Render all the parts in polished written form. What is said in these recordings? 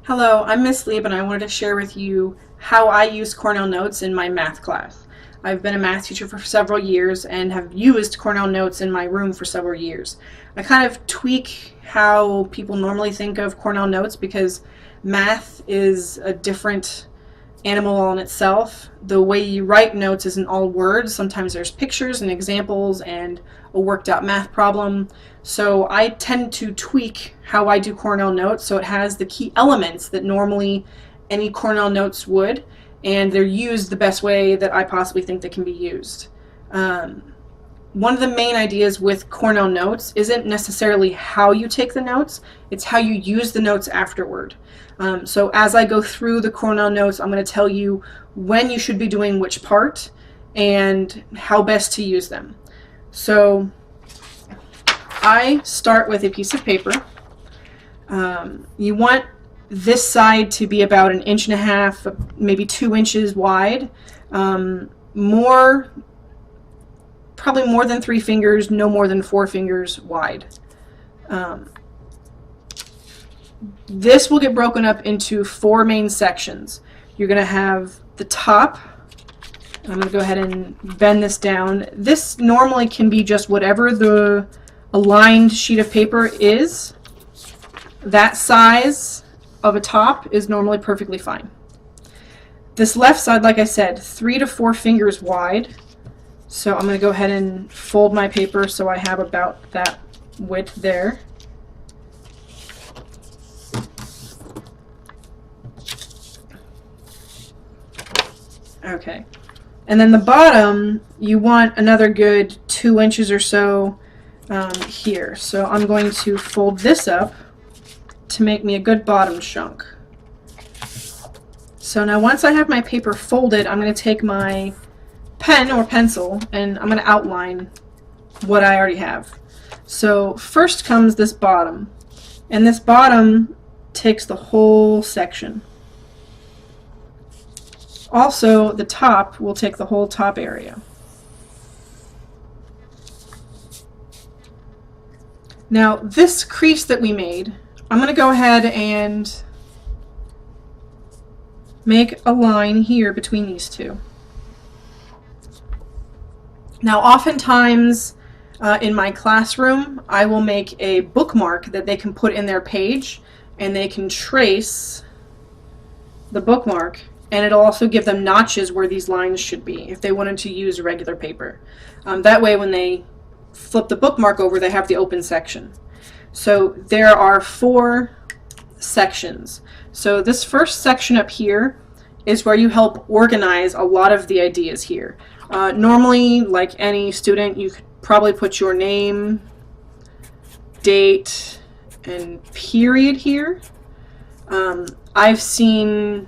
Hello, I'm Miss Lieb and I wanted to share with you how I use Cornell Notes in my math class. I've been a math teacher for several years and have used Cornell Notes in my room for several years. I kind of tweak how people normally think of Cornell Notes because math is a different animal on itself. The way you write notes isn't all words. Sometimes there's pictures and examples and a worked out math problem. So I tend to tweak how I do Cornell Notes so it has the key elements that normally any Cornell Notes would, and they're used the best way that I possibly think they can be used. One of the main ideas with Cornell Notes isn't necessarily how you take the notes, it's how you use the notes afterward. So as I go through the Cornell Notes, I'm going to tell you when you should be doing which part and how best to use them. So I start with a piece of paper. You want this side to be about 1.5 inches, maybe 2 inches wide. Probably more than 3 fingers, no more than 4 fingers wide. This will get broken up into 4 main sections. You're going to have the top. I'm going to go ahead and bend this down. This normally can be just whatever the aligned sheet of paper is. That size of a top is normally perfectly fine. This left side, like I said, 3 to 4 fingers wide. So I'm going to go ahead and fold my paper so I have about that width there. Okay. And then the bottom, you want another good 2 inches or so here. So I'm going to fold this up to make me a good bottom chunk. So now once I have my paper folded, I'm going to take my pen or pencil and I'm going to outline what I already have. So first comes this bottom, and this bottom takes the whole section. Also, the top will take the whole top area. Now this crease that we made, I'm going to go ahead and make a line here between these two. Now oftentimes in my classroom I will make a bookmark that they can put in their page and they can trace the bookmark, and it'll also give them notches where these lines should be if they wanted to use regular paper. That way when they flip the bookmark over they have the open section. So there are 4 sections. So this first section up here is where you help organize a lot of the ideas here. Normally, like any student, you could probably put your name, date, and period here. I've seen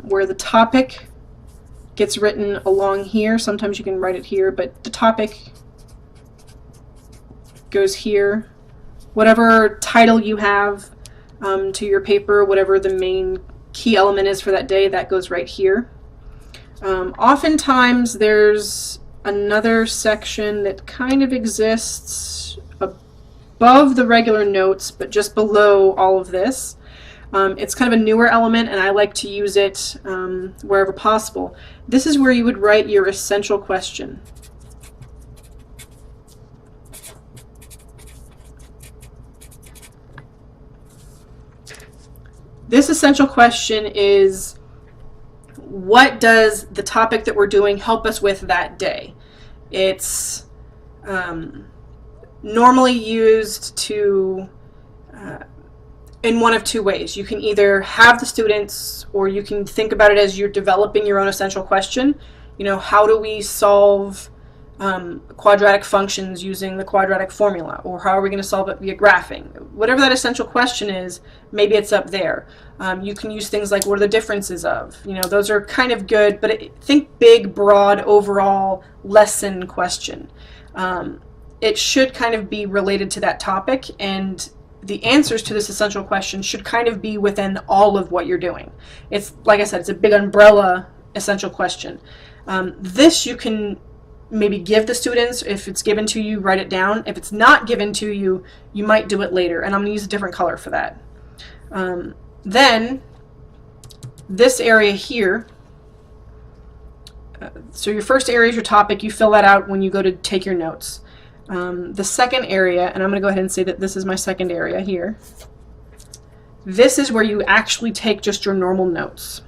where the topic gets written along here. Sometimes you can write it here, but the topic goes here. Whatever title you have to your paper, whatever the main key element is for that day, that goes right here. Oftentimes there's another section that kind of exists above the regular notes but just below all of this. It's kind of a newer element and I like to use it wherever possible. This is where you would write your essential question. This essential question is, what does the topic that we're doing help us with that day? It's normally used to in one of 2 ways. You can either have the students, or you can think about it as you're developing your own essential question. You know, how do we solve quadratic functions using the quadratic formula, or how are we going to solve it via graphing? Whatever that essential question is, maybe it's up there. You can use things like, what are the differences of? You know, those are kind of good, but think big, broad, overall lesson question. It should kind of be related to that topic, and the answers to this essential question should kind of be within all of what you're doing. It's, like I said, it's a big umbrella essential question. This you can maybe give the students. If it's given to you, write it down. If it's not given to you, you might do it later, and I'm going to use a different color for that. Then this area here, so your first area is your topic. You fill that out when you go to take your notes. The second area, and I'm going to go ahead and say that this is my second area here. This is where you actually take just your normal notes.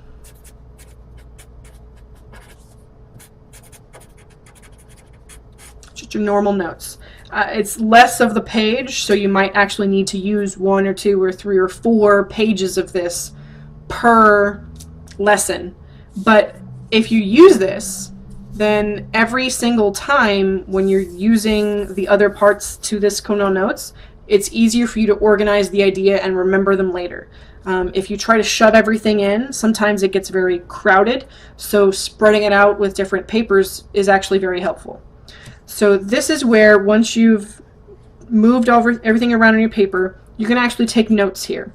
Just your normal notes. It's less of the page, so you might actually need to use 1 or 2 or 3 or 4 pages of this per lesson. But if you use this, then every single time when you're using the other parts to this Cornell Notes, it's easier for you to organize the idea and remember them later. If you try to shove everything in, sometimes it gets very crowded, so spreading it out with different papers is actually very helpful. So this is where, once you've moved over everything around on your paper, you can actually take notes here.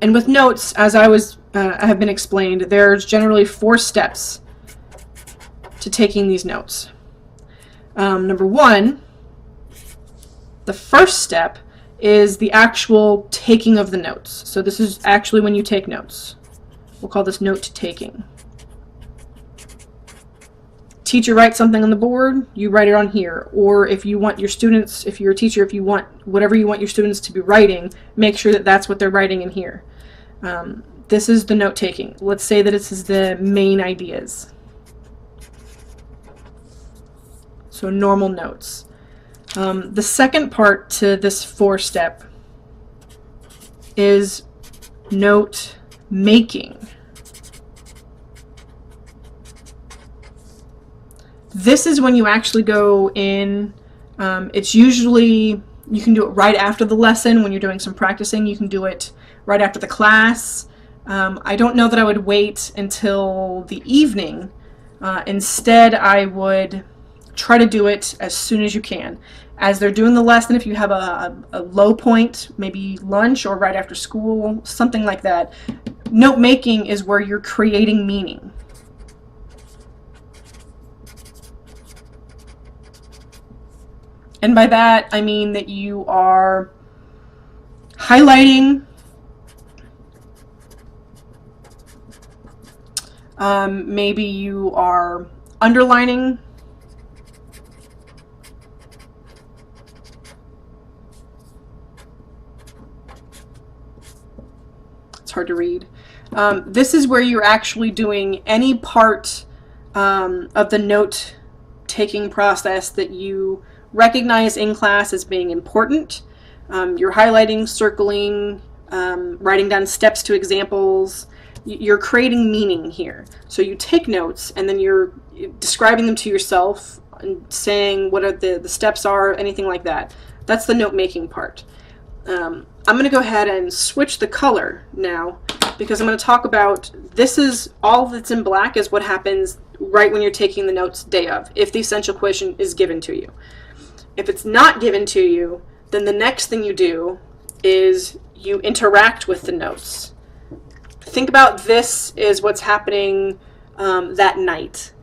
And with notes, as I have been explained, there's generally 4 steps to taking these notes. Number 1, the first step is the actual taking of the notes. So this is actually when you take notes. We'll call this note taking. Teacher writes something on the board, you write it on here. Or if you want your students, if you're a teacher, if you want whatever you want your students to be writing, make sure that that's what they're writing in here. This is the note taking. Let's say that this is the main ideas. So normal notes. The second part to this 4-step is note making. This is when you actually go in. It's usually, you can do it right after the lesson when you're doing some practicing. You can do it right after the class. I don't know that I would wait until the evening. Instead, I would try to do it as soon as you can. As they're doing the lesson, if you have a low point, maybe lunch or right after school, something like that, note making is where you're creating meaning. And by that, I mean that you are highlighting, maybe you are underlining, it's hard to read. This is where you're actually doing any part of the note-taking process that you recognize in class as being important. You're highlighting, circling, writing down steps to examples. You're creating meaning here. So you take notes and then you're describing them to yourself and saying what are the steps are, anything like that. That's the note-making part. I'm going to go ahead and switch the color now, because I'm going to talk about, this is all that's in black is what happens right when you're taking the notes day of, if the essential question is given to you. If it's not given to you, then the next thing you do is you interact with the notes. Think about this is what's happening that night.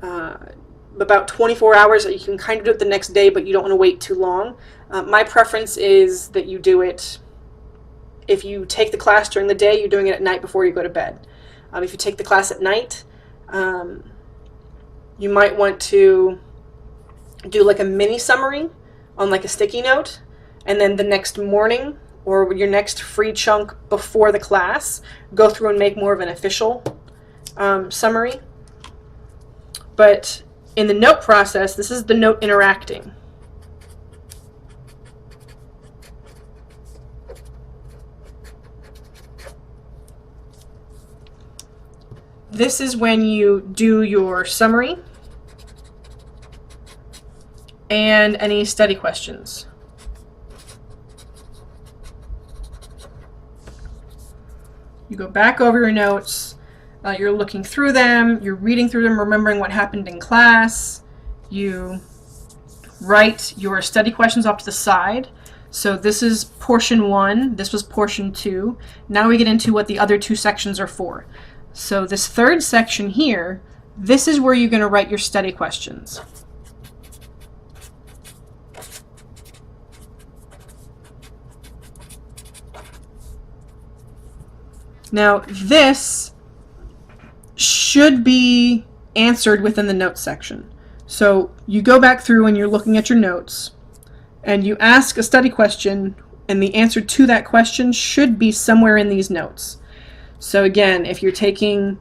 About 24 hours, you can kind of do it the next day, but you don't want to wait too long. My preference is that you do it, if you take the class during the day, you're doing it at night before you go to bed. If you take the class at night, you might want to do like a mini summary on like a sticky note, and then the next morning or your next free chunk before the class, go through and make more of an official summary. But in the note process, this is the note interacting. This is when you do your summary and any study questions. You go back over your notes, you're looking through them, you're reading through them, remembering what happened in class. You write your study questions off to the side. So this is portion 1, this was portion 2. Now we get into what the other 2 sections are for. So this third section here, this is where you're going to write your study questions. Now, this should be answered within the notes section. So you go back through and you're looking at your notes, and you ask a study question, and the answer to that question should be somewhere in these notes. So again, if you're taking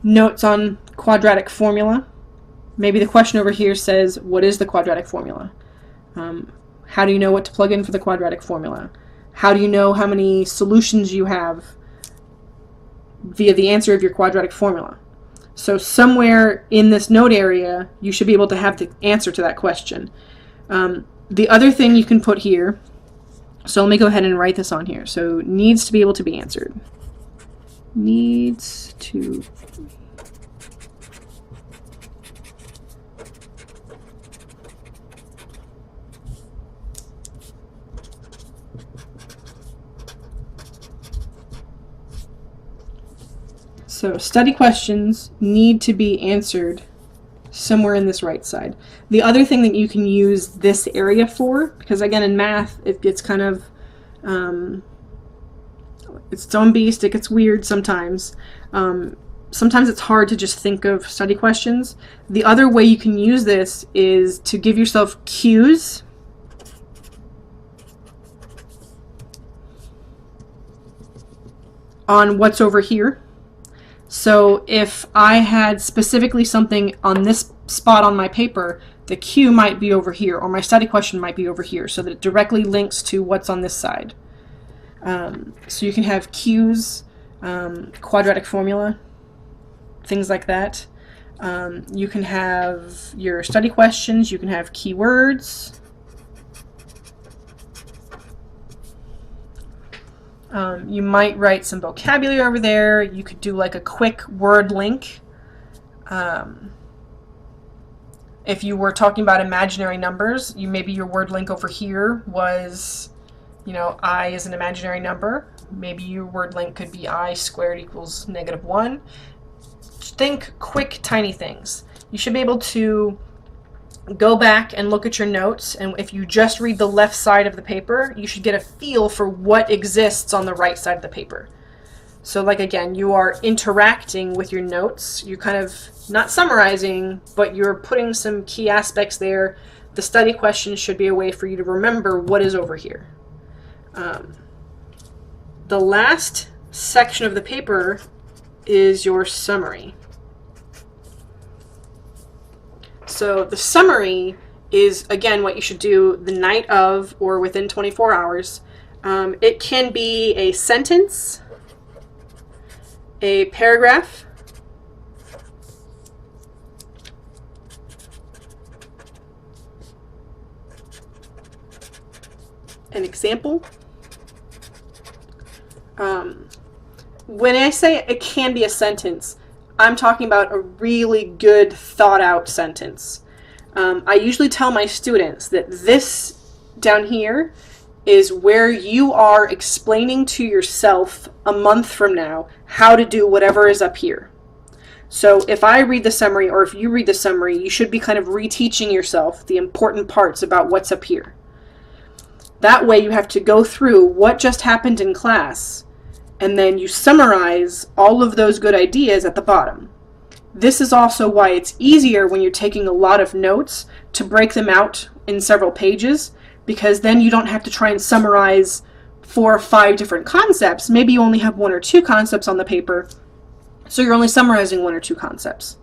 notes on quadratic formula, maybe the question over here says, what is the quadratic formula? How do you know what to plug in for the quadratic formula? How do you know how many solutions you have via the answer of your quadratic formula? So somewhere in this note area, you should be able to have the answer to that question. The other thing you can put here, so let me go ahead and write this on here. So needs to be able to be answered. Needs to. So study questions need to be answered somewhere in this right side. The other thing that you can use this area for, because again in math it gets kind of it's its own beast, it gets weird sometimes. Sometimes it's hard to just think of study questions. The other way you can use this is to give yourself cues on what's over here. So if I had specifically something on this spot on my paper, the cue might be over here, or my study question might be over here, so that it directly links to what's on this side. So you can have cues, quadratic formula, things like that. You can have your study questions, you can have keywords. You might write some vocabulary over there. You could do like a quick word link. If you were talking about imaginary numbers, maybe your word link over here was, I is an imaginary number. Maybe your word link could be I squared equals -1. Think quick, tiny things. You should be able to go back and look at your notes, and if you just read the left side of the paper, you should get a feel for what exists on the right side of the paper. So like again, you are interacting with your notes. You're kind of not summarizing, but you're putting some key aspects there. The study questions should be a way for you to remember what is over here. The last section of the paper is your summary. So the summary is, again, what you should do the night of or within 24 hours. It can be a sentence, a paragraph, an example. When I say it can be a sentence, I'm talking about a really good thought out sentence. I usually tell my students that this down here is where you are explaining to yourself a month from now how to do whatever is up here. So if I read the summary, or if you read the summary, you should be kind of reteaching yourself the important parts about what's up here. That way you have to go through what just happened in class, and then you summarize all of those good ideas at the bottom. This is also why it's easier when you're taking a lot of notes to break them out in several pages, because then you don't have to try and summarize 4 or 5 different concepts. Maybe you only have 1 or 2 concepts on the paper, so you're only summarizing 1 or 2 concepts.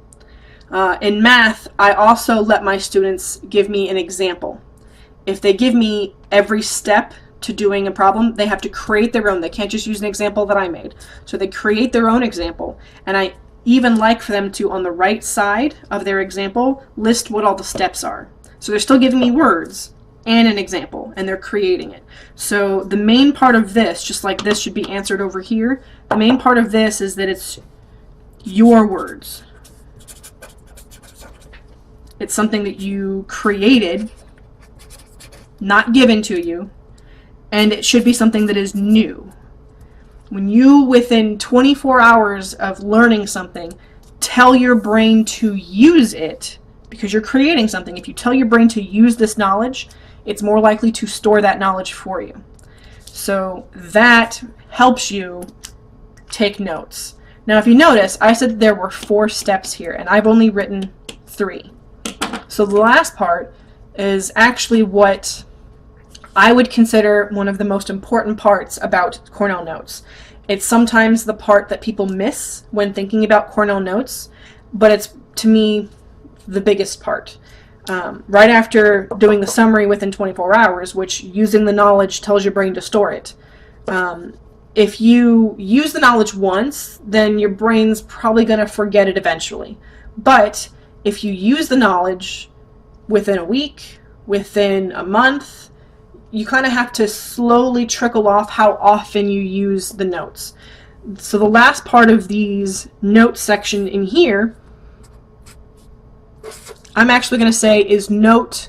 In math, I also let my students give me an example. If they give me every step to doing a problem, they have to create their own. They can't just use an example that I made. So they create their own example, and I even like for them to, on the right side of their example, list what all the steps are. So they're still giving me words and an example, and they're creating it. So the main part of this, just like this should be answered over here, the main part of this is that it's your words. It's something that you created, not given to you, and it should be something that is new. When you, within 24 hours of learning something, tell your brain to use it, because you're creating something, if you tell your brain to use this knowledge, it's more likely to store that knowledge for you. So that helps you take notes. Now, if you notice, I said there were 4 steps here, and I've only written 3. So the last part is actually what I would consider one of the most important parts about Cornell Notes. It's sometimes the part that people miss when thinking about Cornell Notes, but it's, to me, the biggest part. Right after doing the summary within 24 hours, which using the knowledge tells your brain to store it, if you use the knowledge once, then your brain's probably going to forget it eventually. But if you use the knowledge within a week, within a month, you kind of have to slowly trickle off how often you use the notes. So the last part of these notes section in here, I'm actually going to say is note,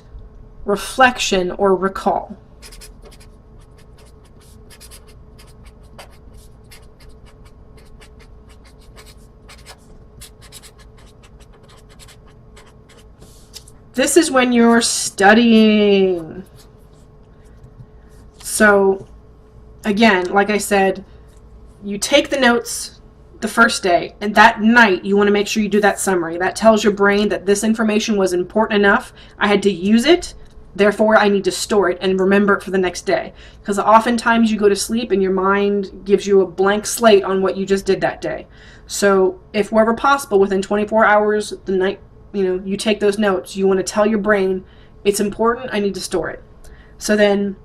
reflection, or recall. This is when you're studying. So, again, like I said, you take the notes the first day, and that night you want to make sure you do that summary. That tells your brain that this information was important enough. I had to use it, therefore I need to store it and remember it for the next day. Because oftentimes you go to sleep and your mind gives you a blank slate on what you just did that day. So, if wherever possible, within 24 hours, the night you take those notes, you want to tell your brain, it's important, I need to store it. So then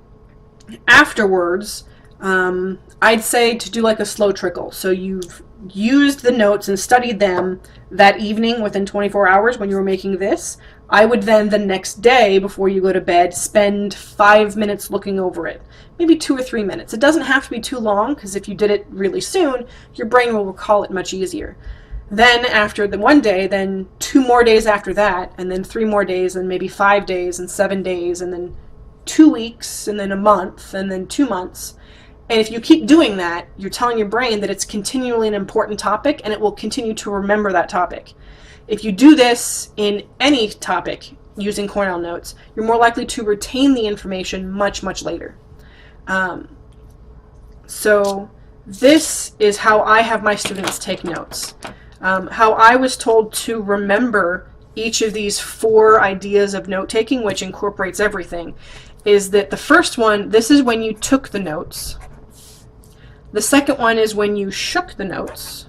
afterwards, I'd say to do like a slow trickle. So you've used the notes and studied them that evening within 24 hours when you were making this. I would then the next day before you go to bed spend 5 minutes looking over it. Maybe 2 or 3 minutes. It doesn't have to be too long, because if you did it really soon, your brain will recall it much easier. Then after the one day, then 2 more days after that, and then 3 more days, and maybe 5 days, and 7 days, and then 2 weeks, and then a month, and then 2 months. And if you keep doing that, you're telling your brain that it's continually an important topic, and it will continue to remember that topic. If you do this in any topic using Cornell Notes, you're more likely to retain the information much, much later. So this is how I have my students take notes. How I was told to remember each of these 4 ideas of note-taking, which incorporates everything, is that the first one, this is when you took the notes. The second one is when you shook the notes,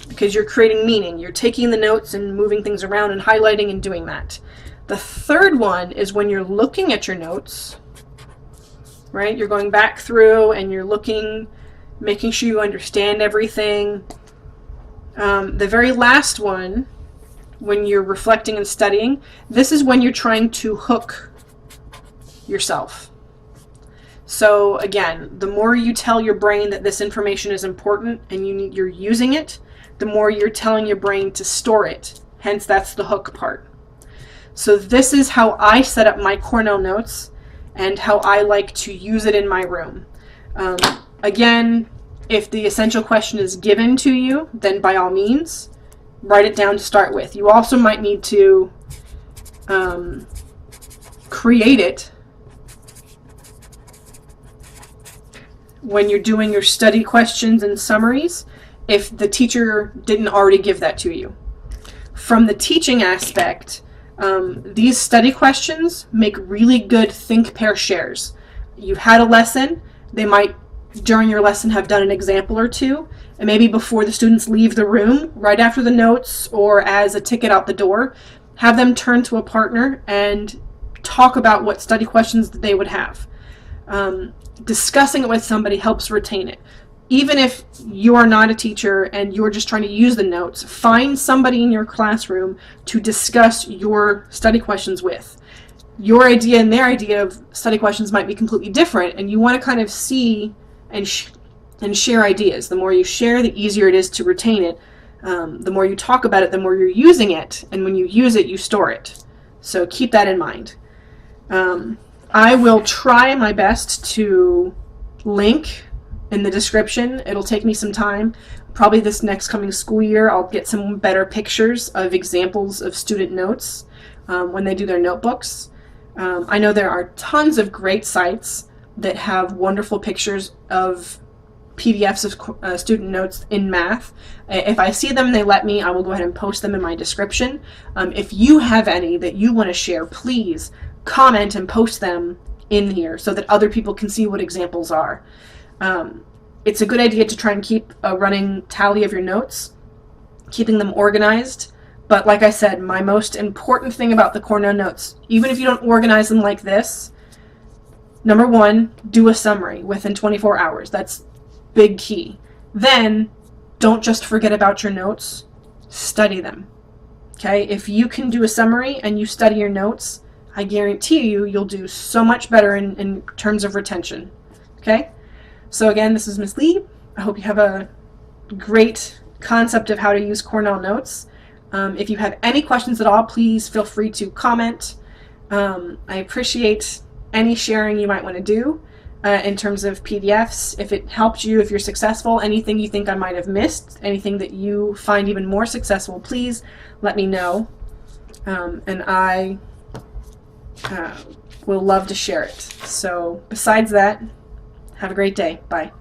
because you're creating meaning. You're taking the notes and moving things around and highlighting and doing that. The third one is when you're looking at your notes, right? You're going back through and you're looking, making sure you understand everything. The very last one, when you're reflecting and studying, this is when you're trying to hook yourself. So again, the more you tell your brain that this information is important and you're using it, the more you're telling your brain to store it. Hence, that's the hook part. So this is how I set up my Cornell Notes and how I like to use it in my room. Again, if the essential question is given to you, then by all means, write it down to start with. You also might need to create it when you're doing your study questions and summaries, if the teacher didn't already give that to you. From the teaching aspect, these study questions make really good think, pair, shares. You've had a lesson, they might during your lesson have done an example or two, and maybe before the students leave the room, right after the notes or as a ticket out the door, have them turn to a partner and talk about what study questions that they would have. Discussing it with somebody helps retain it. Even if you are not a teacher and you're just trying to use the notes, find somebody in your classroom to discuss your study questions with. Your idea and their idea of study questions might be completely different, and you want to kind of see and share ideas. The more you share, the easier it is to retain it. The more you talk about it, the more you're using it, and when you use it, you store it. So keep that in mind. I will try my best to link in the description. It'll take me some time. Probably this next coming school year, I'll get some better pictures of examples of student notes when they do their notebooks. I know there are tons of great sites that have wonderful pictures of PDFs of student notes in math. If I see them and they let me, I will go ahead and post them in my description. If you have any that you want to share, please comment and post them in here so that other people can see what examples are. It's a good idea to try and keep a running tally of your notes, keeping them organized. But like I said, my most important thing about the Cornell Notes, even if you don't organize them like this, number one, do a summary within 24 hours. That's big key. Then, don't just forget about your notes, study them. Okay? If you can do a summary and you study your notes, I guarantee you, you'll do so much better in terms of retention. Okay? So again, this is Miss Lee. I hope you have a great concept of how to use Cornell Notes. If you have any questions at all, please feel free to comment. I appreciate any sharing you might want to do in terms of PDFs. If it helped you, if you're successful, anything you think I might have missed, anything that you find even more successful, please let me know. And I will love to share it. So besides that, have a great day. Bye.